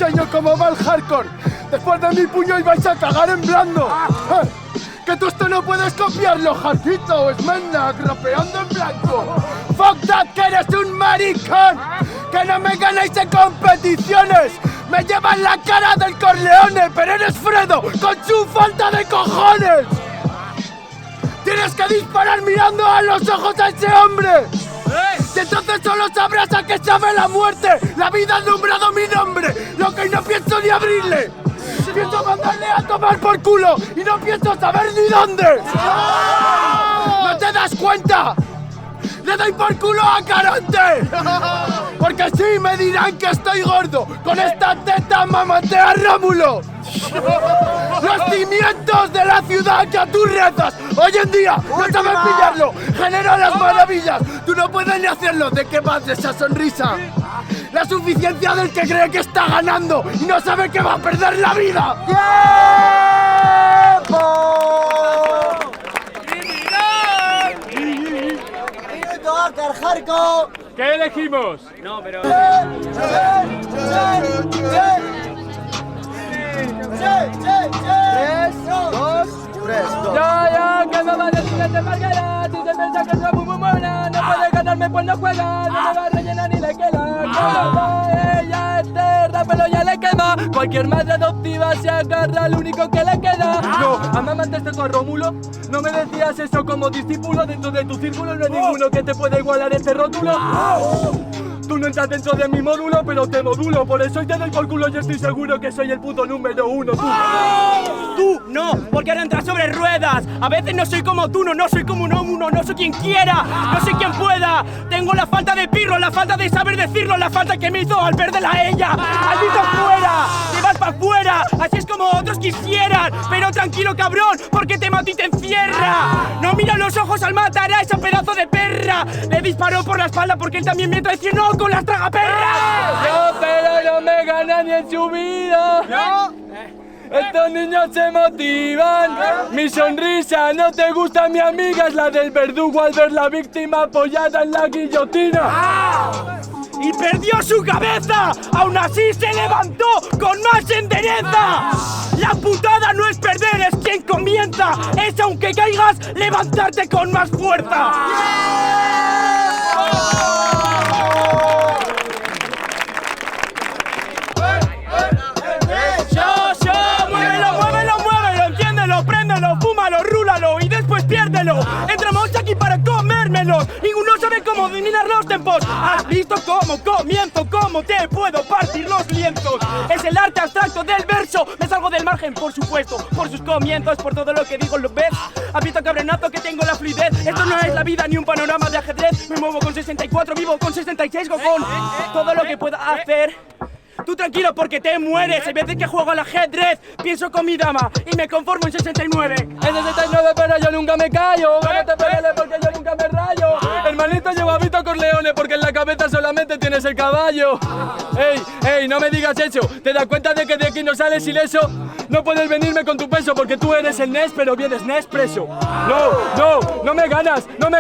enseño cómo va el hardcore. Después de mi puño ibais a cagar en blando. Que tú esto no puedes copiarlo, Jarquito. Smacknack rapeando en blanco. Fuck that, que eres un maricón. Que no me ganáis en competiciones. Me llevas la cara del Corleone, pero eres Fredo con su falta de cojones. Tienes que disparar mirando a los ojos a ese hombre. Y entonces solo sabrás a qué sabe la muerte. La vida ha nombrado mi nombre, lo que no pienso ni abrirle. Pienso mandarle a tomar por culo y no pienso saber ni dónde. ¿No te das cuenta? ¡Le doy por culo a Caronte! Porque sí me dirán que estoy gordo. Con esta teta mamatea a Rómulo. Los cimientos de la ciudad que a tú rezas hoy en día no saben pillarlo. Genera las maravillas. Tú no puedes ni hacerlo. ¿De qué vas de esa sonrisa? La suficiencia del que cree que está ganando y no sabe que va a perder la vida. ¡Tiempo! ¿Qué elegimos? No, pero... Ya, que me va a decir que te marcará. Si te piensas que soy muy buena, no puedes ganarme pues no juegas. No me va a rellenar ni le queda. Ella es terra, pero ya le quema. Cualquier madre adoptiva se agarra al único que le queda. No, amamantes con Rómulo. No me decías eso como discípulo. Dentro de tu círculo no hay ninguno que te pueda igualar este rótulo. Tú no entras dentro de mi módulo, pero te modulo. Por eso te doy por culo y estoy seguro que soy el puto número uno. Tú no, porque ahora entras sobre ruedas. A veces no soy como tú, no soy como uno, no soy quien quiera, no soy quien pueda. Tengo la falta de pirro, la falta de saber decirlo, la falta que me hizo al perderla a ella. Al visto fuera, te vas para afuera, así es como otros quisieran. Pero tranquilo cabrón, porque te mato y te encierra. No mira los ojos al matar a esa pedazo de perra. Le disparó por la espalda porque él también me traicionó con las tragaperras. No, pero no me gana ni en su vida. ¿No? Estos niños se motivan. Mi sonrisa no te gusta, mi amiga, es la del verdugo al ver la víctima apoyada en la guillotina. Y perdió su cabeza, aún así se levantó con más entereza. La putada no es perder, es quien comienza. Es aunque caigas, levantarte con más fuerza. Fúmalo, rúlalo y después piérdelo. Entramos aquí para comérmelo. Ninguno sabe cómo dominar los tempos. ¿Has visto cómo comienzo? ¿Cómo te puedo partir los lienzos? Es el arte abstracto del verso. Me salgo del margen, por supuesto, por sus comienzos, por todo lo que digo, ¿lo ves? ¿Has visto cabronazo que tengo la fluidez? Esto no es la vida ni un panorama de ajedrez. Me muevo con 64, vivo con 66, con todo lo que pueda hacer. Tú tranquilo porque te mueres. Hay veces que juego al ajedrez, pienso con mi dama y me conformo en 69. En 69 pero yo nunca me callo. No te pelees porque yo nunca me rayo. Hermanito, llevo a Vito Corleone porque en la cabeza solamente tienes el caballo. Ey, no me digas eso. ¿Te das cuenta de que de aquí no sales ileso? No puedes venirme con tu peso porque tú eres el Nes pero vienes Nespresso. No me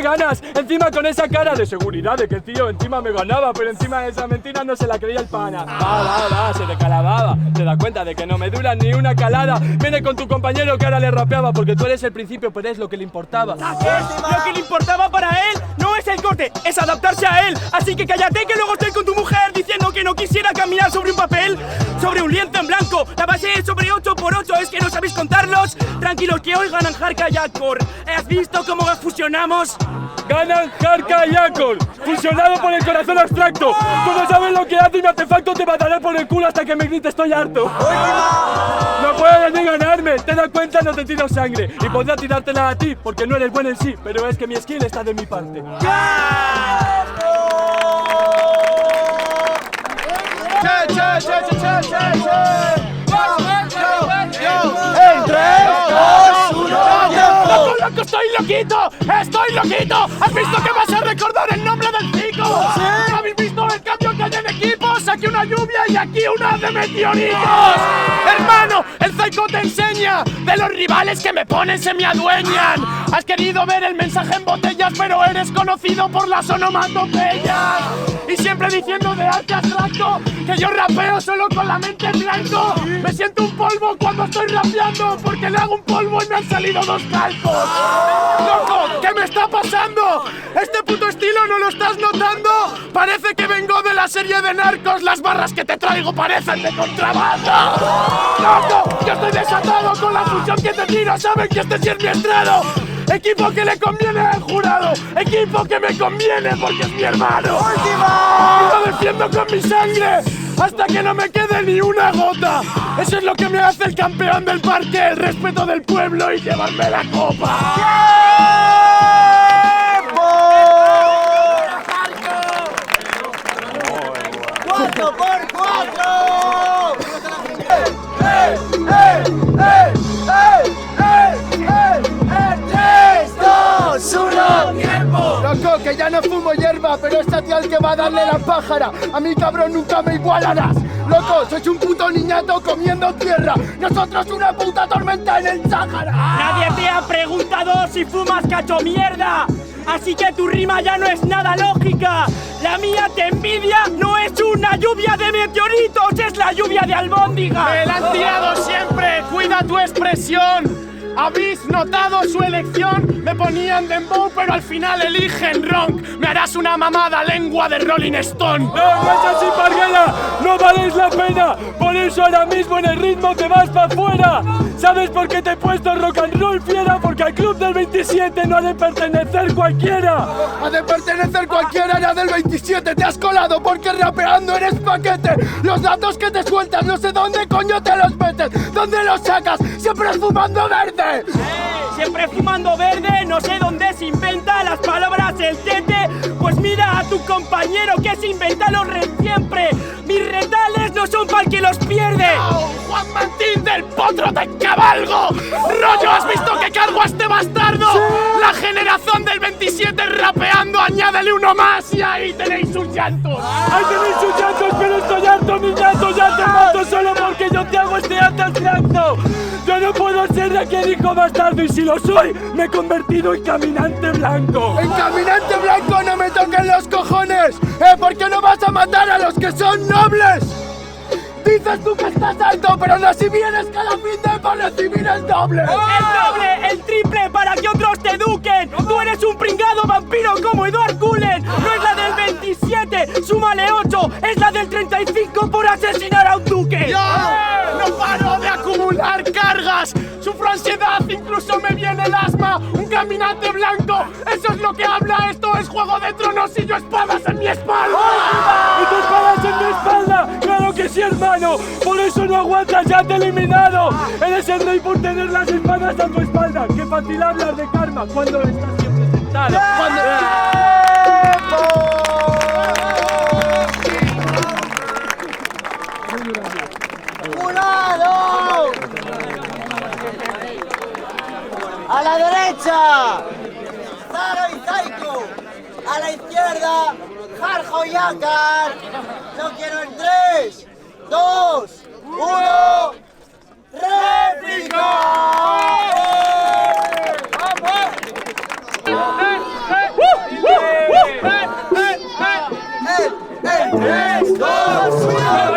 ganas. Encima con esa cara de seguridad de que el tío encima me ganaba, pero encima de esa mentira no se la creía el pana. Va, se te calababa. Te das cuenta de que no me dura ni una calada. Viene con tu compañero que ahora le rapeaba porque tú eres el principio, pero es lo que le importaba. Lo que le importaba para él no es el corte, es adaptarse a él. Así que cállate que luego estoy con tu mujer diciendo que no quisiera caminar sobre un papel, sobre un lienzo en blanco. La base es sobre 8×8, es que no sabéis contarlos. Tranquilos que hoy ganan Jarka y Acor. ¿Has visto cómo fusionamos? Ganan Jarka y Acor, fusionado por el corazón abstracto. Tú no sabes lo que hace y mi artefacto te mataré por el culo hasta que me grites estoy harto. No puedes ni ganarme, te das cuenta, no te tiro sangre. Y podría tirártela a ti porque no eres bueno en sí, pero es que mi skill está de mi parte. En 3, 2, 1, ¡Loco, estoy loquito! ¡Estoy loquito! ¿Has visto que vas a recordar el nombre del chico? ¿Sí? ¿Habéis visto el cambio que hay en equipos? Aquí una lluvia y aquí una de meteoritos. ¡Hermano! El Psycho te enseña de los rivales que me ponen se me adueñan. Has querido ver el mensaje en botellas, pero eres conocido por las onomatopeyas. y siempre diciendo de arte abstracto que yo rapeo solo con la mente en blanco. Me siento un polvo cuando estoy rapeando porque le hago un polvo y me han salido 2 calcos. ¡Loco! ¿Qué me está pasando? ¿Este puto estilo no lo estás notando? Parece que vengo de la serie de Narcos. Las barras que te traigo parecen de contrabando. ¡Loco! Yo estoy desatado con la fusión que te tiro. Saben que este sí es mi estreno. Equipo que le conviene al jurado. Equipo que me conviene porque es mi hermano. ¡Última! Y lo defiendo con mi sangre hasta que no me quede ni una gota. Eso es lo que me hace el campeón del parque. El respeto del pueblo y llevarme la copa. ¡4 por 4! ¡Ey, ey, ey, ey, ey, ey! 3, 2, 1, ¡tiempo! Loco, que ya no fumo hierba, pero es a ti al que va a darle la pájara. A mí, cabrón, nunca me igualarás. Loco, sois un puto niñato comiendo tierra. Nosotros una puta tormenta en el Sáhara. Nadie te ha preguntado si fumas cacho mierda. Así que tu rima ya no es nada lógica. La mía te envidia, no es una lluvia de meteoritos, es la lluvia de albóndigas. Me la han tirado siempre, cuida tu expresión. ¿Habéis notado su elección? Me ponían dembow, pero al final eligen rock. Me harás una mamada lengua de Rolling Stone. ¡No, vayas sin parguela! ¡No vales la pena! Por eso ahora mismo en el ritmo te vas para afuera. ¿Sabes por qué te he puesto rock and roll, fiera? Porque al club del 27 no ha de pertenecer cualquiera. Ha de pertenecer cualquiera, era del 27. Te has colado porque rapeando eres paquete. Los datos que te sueltas no sé dónde coño te los metes. ¿Dónde los sacas? Siempre fumando verde. Siempre fumando verde, no sé dónde se inventa las palabras el tete. Pues mira a tu compañero que se inventa los siempre. Mis retales no son para el que los pierde. ¡Oh, Juan Martín del Potro te cabalgo! Rollo, ¿has visto que cargo a este bastardo? ¡Sí! La generación del 27 rapeando, añádele uno más y ahí tenéis sus llantos. ¡Ahí tenéis sus llantos, pero estoy harto, niñato! ¡Ya te mato solo porque yo te hago este arte abstracto! Yo no puedo ser de aquel hijo bastardo y si lo soy, me he convertido en caminante blanco. ¡En caminante blanco no me toquen los cojones! ¿Por qué no vas a matar a los que son nobles? Dices tú que estás alto, pero no si vienes cada fin de por recibir el doble. El doble, el triple para que otros te eduquen. Tú eres un pringado vampiro como Edward Cullen. No es la del 27, súmale 8, es la del 35 por asesinar a un duque. ¡Yo! No paro de acumular cargas. Sufro ansiedad, incluso me viene el asma. Un caminante blanco, eso es lo que habla. Esto es Juego de Tronos y yo espadas en mi espalda. ¡Y tus espadas en mi espalda! ¡Claro que sí, hermano! Por eso no aguantas, ya te he eliminado. Eres el rey por tener las espadas a tu espalda. Qué fácil hablar de karma cuando estás siempre sentado. ¡Jurado! ¡A la derecha! ¡Zaro y Zaiko! ¡A la izquierda! ¡Jarjo y Akar! ¡No quiero en 3, 2, 1! ¡Réplica! ¡3, 2, 1!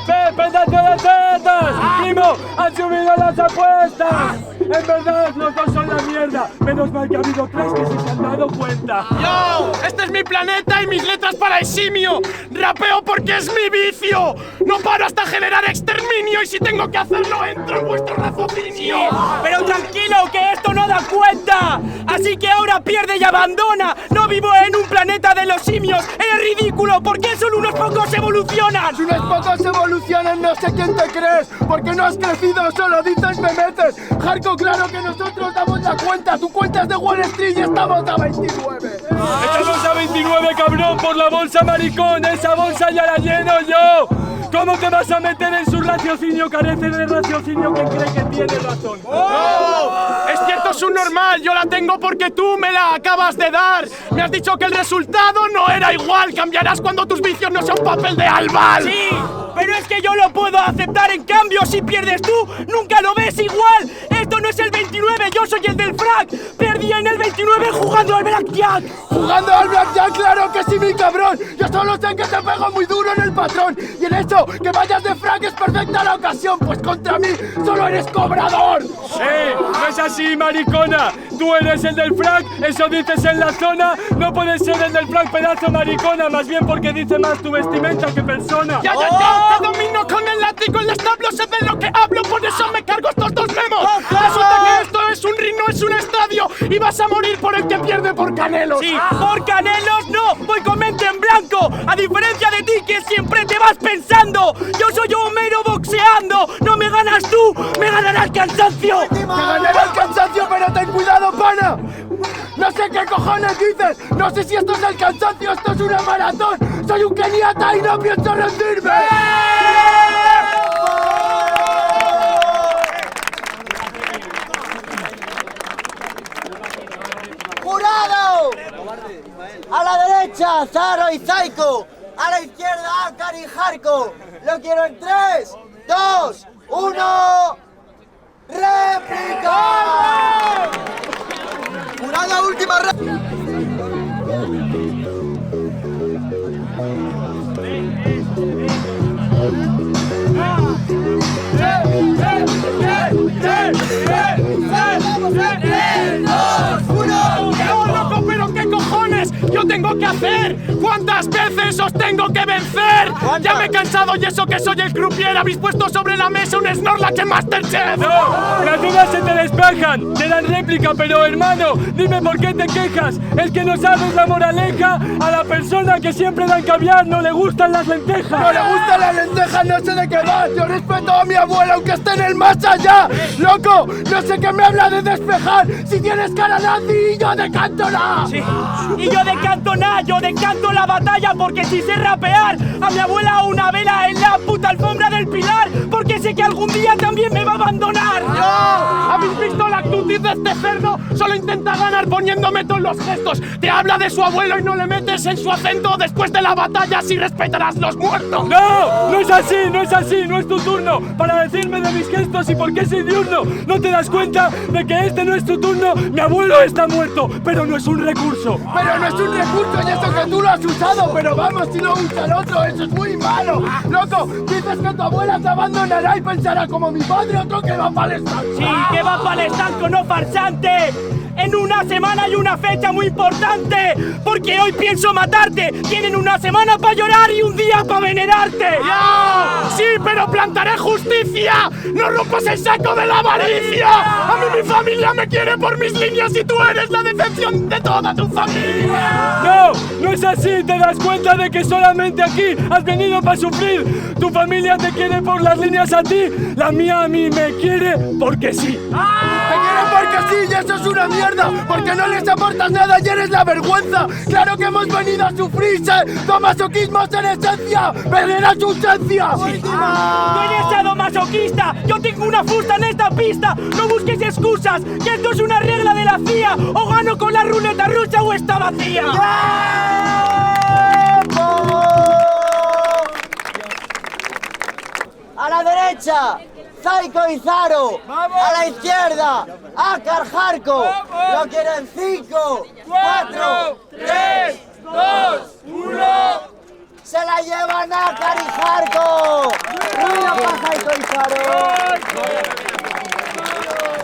¡Pepe, date de tetas! ¡Primo, han subido las apuestas! En verdad, los dos son la mierda. Menos mal que ha habido 3 que se han dado cuenta. ¡Yo! ¡Este es mi planeta y mis letras para el simio! ¡Rapeo porque es mi vicio! ¡No paro hasta generar exterminio! Y si tengo que hacerlo, entro en vuestro raciocinio. Pero tranquilo, que esto no da cuenta. Así que ahora pierde y abandona. No vivo en un planeta de los simios. Eres ridículo, porque solo unos pocos evolucionan. Si unos pocos evolucionan, no sé quién te crees. Porque no has crecido, solo dices me metes. Jarco, claro que nosotros damos la cuenta. Tu cuenta es de Wall Street y estamos a 29. Estamos a 29, cabrón, por la bolsa, maricón. Esa bolsa ya la lleno yo. ¿Cómo te vas a meter en su raciocinio? Carece de raciocinio que cree que tiene razón. ¡Oh! Es cierto, es un normal, yo la tengo porque tú me la acabas de dar. Me has dicho que el resultado no era igual. Cambiarás cuando tus vicios no sean papel de albal. Sí, pero es que yo lo puedo aceptar. En cambio, si pierdes tú, nunca lo ves igual. Esto no es el 29, yo soy el del frac. Perdí en el 29 jugando al blackjack. ¡Jugando al blackjack, claro que sí, mi cabrón! Yo solo sé que te pego muy duro en el patrón. Y en eso, que vayas de frac es perfecta la ocasión, pues contra mí solo eres cobrador. No es así, maricona. Tú eres el del frac, eso dices en la zona. No puedes ser el del frac, pedazo maricona. Más bien porque dice más tu vestimenta que persona. ¡Ya! ¡Te domino con el látigo! El establo sé de lo que hablo, por eso me cargo estos dos memos. Resulta que esto es un ring, no es un estadio. Y vas a morir por el que pierde por Canelos. Sí, por Canelos no, voy con mente en blanco. A diferencia de ti que siempre te vas pensando. Yo soy Homero boxeando. No me ganas tú, me ganará el cansancio. ¡Te ganará el cansancio, pero ten cuidado, pana! No sé qué cojones dices. No sé si esto es el cansancio, esto es una maratón. Soy un keniata y no pienso rendirme. ¡Jurado! A la derecha, Zaro y Zaiko. A la izquierda, Akar y Jarko. Lo quiero en 3, 2, 1... ¡Réplica! ¡Jurado, última réplica! ¡No, loco, pero qué cojones! ¡Yo tengo que hacer! ¿Cuántas veces os tengo que vencer? Ya me he cansado y eso que soy el croupier. Habéis puesto sobre la mesa un Snorlax en Masterchef. No, las dudas se te despejan. Te dan réplica, pero hermano, dime por qué te quejas. Es que no sabes la moraleja. A la persona que siempre dan caviar no le gustan las lentejas. No le gustan las lentejas, no sé de qué va. Yo respeto a mi abuela aunque esté en el más allá. Loco, no sé qué me habla de despejar. Si tienes cara nazi, yo decanto nada. Sí. Y yo decanto nada, yo decanto la batalla porque si sé rapear a mi abuela una vela en la puta alfombra del Pilar porque sé que algún día también me va a abandonar. ¡No! ¿Habéis visto la actitud de este cerdo? Solo intenta ganar poniéndome todos los gestos. Te habla de su abuelo y no le metes en su acento. Después de la batalla sí respetarás los muertos. No, no es así, no es así, no es tu turno para decirme de mis gestos y por qué soy diurno. ¿No te das cuenta de que este no es tu turno? Mi abuelo está muerto, pero no es un recurso. Pero no es un recurso y eso que tú lo has usado. Pero vamos, si lo usa el otro, eso es muy malo. Loco, dices que tu abuela te abandonará y pensará como mi padre, otro que va para el estanco. Sí, que va para el estanco, no farsante. En una semana hay una fecha muy importante porque hoy pienso matarte. Tienen una semana para llorar y un día para venerarte. ¡Ya! Sí, pero plantaré justicia. ¡No rompas el saco de la avaricia! A mí mi familia me quiere por mis líneas y tú eres la decepción de toda tu familia. No, no es así, te das cuenta de que solamente aquí has venido para sufrir. Tu familia te quiere por las líneas a ti, la mía a mí me quiere porque sí. Te quieren porque sí y eso es una mierda. Porque no les aportas nada y eres la vergüenza. Claro que hemos venido a sufrir, masoquismos en esencia. Perderás tu esencia. Tú eres sadomasoquista. Yo tengo una fusta en esta pista. No busques excusas, que esto es una regla de la CIA. O gano con la ruleta rusa o está vacía. A la derecha, Zaiko y Zaro. A la izquierda, Akar, Jarko. Lo quiero en 5, 4, 3, 2, 1. Se la llevan Akar y Jarko. Ruido para Zaiko y Zaro.